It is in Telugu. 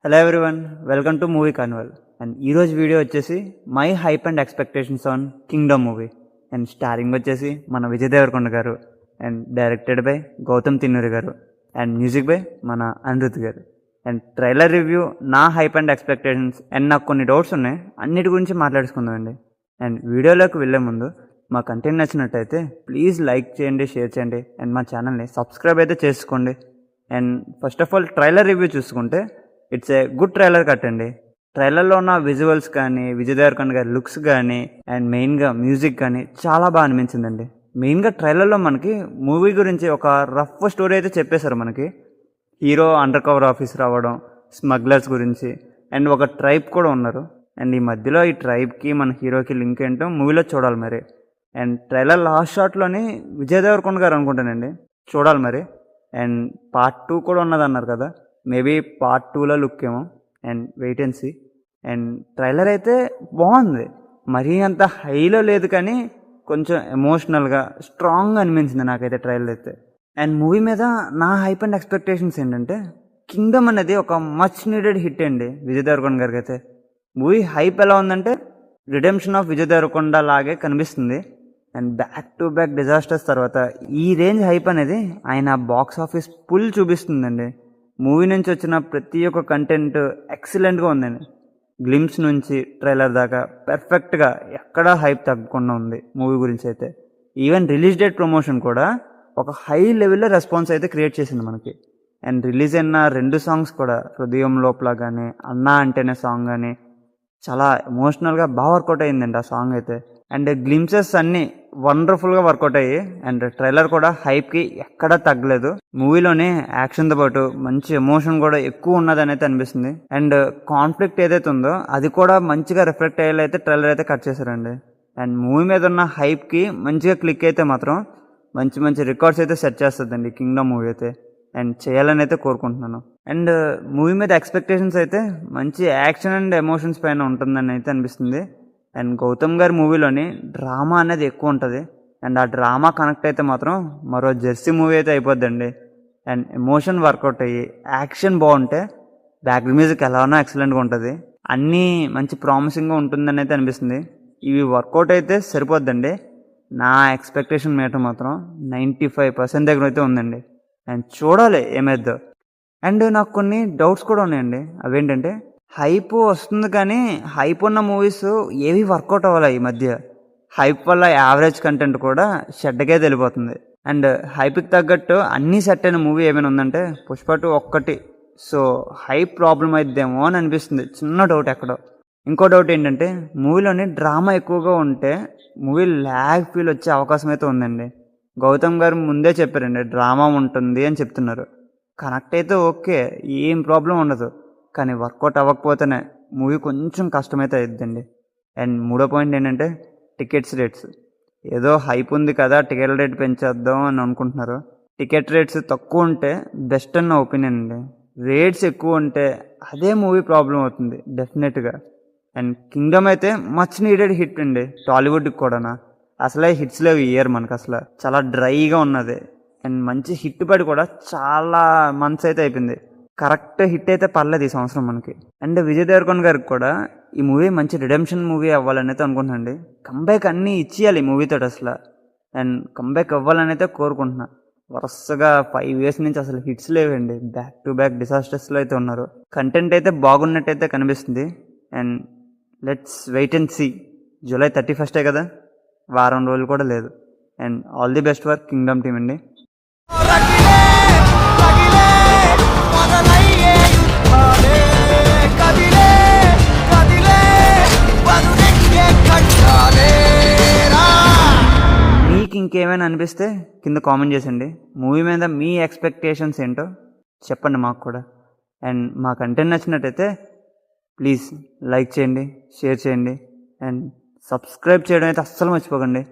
Hello everyone, welcome to Movie Carnival. And ఈరోజు వీడియో వచ్చేసి my hype and expectations on Kingdom movie. And starring వచ్చేసి మన విజయ్ దేవరకొండ గారు, and directed by Gowtham Tinnanuri గారు, అండ్ మ్యూజిక్ బై మన అనిరుద్ధ్ గారు. అండ్ ట్రైలర్ రివ్యూ, నా హైప్ అండ్ ఎక్స్పెక్టేషన్స్, అండ్ నాకు కొన్ని డౌట్స్ ఉన్నాయి, అన్నిటి గురించి మాట్లాడుకుందామండి. అండ్ వీడియోలోకి వెళ్ళే ముందు మా కంటెంట్ నచ్చినట్టయితే ప్లీజ్ లైక్ చేయండి, షేర్ చేయండి, అండ్ మా ఛానల్ని సబ్స్క్రైబ్ అయితే చేసుకోండి. And first of all trailer review చూసుకుంటే it's a good trailer cut అండి. ట్రైలర్లో ఉన్న విజువల్స్ కానీ, విజయ్ దేవరకొండ గారి లుక్స్ కానీ, అండ్ మెయిన్గా మ్యూజిక్ కానీ చాలా బాగా అనిపించిందండి. మెయిన్గా ట్రైలర్లో మనకి మూవీ గురించి ఒక రఫ్ స్టోరీ అయితే చెప్పేశారు. మనకి హీరో అండర్ కవర్ ఆఫీసర్ అవ్వడం, స్మగ్లర్స్ గురించి, అండ్ ఒక ట్రైబ్ కూడా ఉన్నారు. అండ్ ఈ మధ్యలో ఈ ట్రైబ్కి మన హీరోకి లింక్ ఏంటో మూవీలో చూడాలి మరి. అండ్ ట్రైలర్ లాస్ట్ షాట్లోని విజయ్ దేవరకొండ గారు అనుకుంటానండి, చూడాలి మరి. అండ్ పార్ట్ 2 కూడా ఉన్నదన్నారు కదా, మేబీ పార్ట్ 2లో లుక్ ఏమో. And wait and see. And trailer అయితే బాగుంది, మరీ అంత హైలో లేదు కానీ కొంచెం ఎమోషనల్గా స్ట్రాంగ్గా అనిపించింది నాకైతే ట్రైలర్ అయితే. అండ్ మూవీ మీద నా హైప్ అండ్ ఎక్స్పెక్టేషన్స్ ఏంటంటే, కింగ్డమ్ అనేది ఒక మచ్ నీడెడ్ హిట్ అండి విజయ్ దేవరకొండ గారికి అయితే. మూవీ హైప్ ఎలా ఉందంటే రిడెంప్షన్ ఆఫ్ విజయ్ దేవరకొండ లాగే కనిపిస్తుంది. And back to back disasters తర్వాత ఈ రేంజ్ హైప్ అనేది ఆయన బాక్స్ ఆఫీస్ ఫుల్ చూపిస్తుందండి. మూవీ నుంచి వచ్చిన ప్రతి ఒక్క కంటెంట్ ఎక్సలెంట్గా ఉందండి. గ్లిమ్స్ నుంచి ట్రైలర్ దాకా పర్ఫెక్ట్గా ఎక్కడా హైప్ తగ్గకుండా ఉంది మూవీ గురించి అయితే. ఈవెన్ రిలీజ్ డేట్ ప్రమోషన్ కూడా ఒక హై లెవెల్లో రెస్పాన్స్ అయితే క్రియేట్ చేసింది మనకి. అండ్ రిలీజ్ అయిన 2 సాంగ్స్ కూడా, హృదయం లోపల కానీ, అన్నా అంటేనే సాంగ్ కానీ, చాలా ఎమోషనల్గా బాగా వర్కౌట్ అయ్యిందండి ఆ సాంగ్ అయితే. అండ్ గ్లిమ్సెస్ అన్నీ వండర్ఫుల్గా వర్కౌట్ అయ్యి, అండ్ ట్రైలర్ కూడా హైప్కి ఎక్కడా తగ్గలేదు. మూవీలోనే యాక్షన్తో పాటు మంచి ఎమోషన్ కూడా ఎక్కువ ఉన్నదని అయితే అనిపిస్తుంది. అండ్ కాన్ఫ్లిక్ట్ ఏదైతే ఉందో అది కూడా మంచిగా రిఫ్లెక్ట్ అయ్యేలా అయితే ట్రైలర్ అయితే కట్ చేశారండి. అండ్ మూవీ మీద ఉన్న హైప్కి మంచిగా క్లిక్ అయితే మాత్రం మంచి మంచి రికార్డ్స్ అయితే సెట్ చేస్తుందండి కింగ్డమ్ మూవీ అయితే. అండ్ చేయాలని అయితే కోరుకుంటున్నాను. అండ్ మూవీ మీద ఎక్స్పెక్టేషన్స్ అయితే మంచి యాక్షన్ అండ్ ఎమోషన్స్ పైన ఉంటుందని అయితే అనిపిస్తుంది. అండ్ గౌతమ్ గారి మూవీలోని డ్రామా అనేది ఎక్కువ ఉంటుంది. అండ్ ఆ డ్రామా కనెక్ట్ అయితే మాత్రం మరో జెర్సీ మూవీ అయితే అయిపోద్దండి. అండ్ ఎమోషన్ వర్కౌట్ అయ్యి యాక్షన్ బాగుంటే బ్యాక్గ్రౌండ్ మ్యూజిక్ ఎలానో ఎక్సలెంట్గా ఉంటుంది. అన్నీ మంచి ప్రామిసింగ్గా ఉంటుందని అయితే అనిపిస్తుంది. ఇవి వర్కౌట్ అయితే సరిపోద్దండి. నా ఎక్స్పెక్టేషన్ మీటర్ మాత్రం 95% దగ్గర అయితే ఉందండి. అండ్ చూడాలి ఏమైద్దో. అండ్ నాకు కొన్ని డౌట్స్ కూడా ఉన్నాయండి. అవేంటంటే, హైప్ వస్తుంది కానీ హైప్ ఉన్న మూవీస్ ఏవి వర్కౌట్ అవ్వాలి ఈ మధ్య. హైప్ వల్ల యావరేజ్ కంటెంట్ కూడా షెడ్కే తెలిపోతుంది. అండ్ హైప్కి తగ్గట్టు అన్నీ సెట్ అయిన మూవీ ఏమైనా ఉందంటే పుష్ప 2 ఒక్కటి. సో హైప్ ప్రాబ్లం అయిద్దేమో అని అనిపిస్తుంది, చిన్న డౌట్ ఎక్కడో. ఇంకో డౌట్ ఏంటంటే, మూవీలోని డ్రామా ఎక్కువగా ఉంటే మూవీ ల్యాగ్ ఫీల్ వచ్చే అవకాశం అయితే ఉందండి. గౌతమ్ గారు ముందే చెప్పారండి డ్రామా ఉంటుంది అని చెప్తున్నారు. కనెక్ట్ అయితే ఓకే, ఏం ప్రాబ్లం ఉండదు. కానీ వర్కౌట్ అవ్వకపోతేనే మూవీ కొంచెం కష్టమైతే అయిద్దండి. అండ్ మూడో పాయింట్ ఏంటంటే టికెట్స్ రేట్స్. ఏదో హైప్ ఉంది కదా టికెట్ రేట్ పెంచేద్దాం అని అనుకుంటున్నారు. టికెట్ రేట్స్ తక్కువ ఉంటే బెస్ట్ అన్న ఒపీనియన్ అండి. రేట్స్ ఎక్కువ ఉంటే అదే మూవీ ప్రాబ్లం అవుతుంది డెఫినెట్గా. అండ్ కింగ్డమ్ అయితే మచ్ నీడెడ్ హిట్ అండి టాలీవుడ్కి కూడా. అసలే హిట్స్ లేవు ఈ ఇయర్ మనకు, అసలు చాలా డ్రైగా ఉన్నది. అండ్ మంచి హిట్ పడి కూడా చాలా మంత్స్ అయితే అయిపోయింది, కరెక్ట్ హిట్ అయితే పర్లేదు ఈ సంవత్సరం మనకి. అండ్ విజయ్ దేవరకొండ గారికి కూడా ఈ మూవీ మంచి రిడెంప్షన్ మూవీ అవ్వాలని అయితే అనుకుంటున్నాండి. కంబ్యాక్ అన్నీ ఇచ్చేయాలి ఈ మూవీతో అసలు. అండ్ కంబ్యాక్ అవ్వాలని అయితే కోరుకుంటున్నా. వరుసగా 5 years నుంచి అసలు హిట్స్ లేవండి, బ్యాక్ టు బ్యాక్ డిసాస్టర్స్లో అయితే ఉన్నారు. కంటెంట్ అయితే బాగున్నట్టయితే కనిపిస్తుంది. And let's wait and see. July 31 కదా, వారం రోజులు కూడా లేదు. And all the best for Kingdom team అండి. మీకు ఇంకేమైనా అనిపిస్తే కింద కామెంట్ చేసండి. మూవీ మీద మీ ఎక్స్పెక్టేషన్స్ ఏంటో చెప్పండి మాకు కూడా. అండ్ మా కంటెంట్ నచ్చినట్టయితే ప్లీజ్ లైక్ చేయండి, షేర్ చేయండి, అండ్ సబ్స్క్రైబ్ చేయడం అయితే అస్సలు మర్చిపోకండి.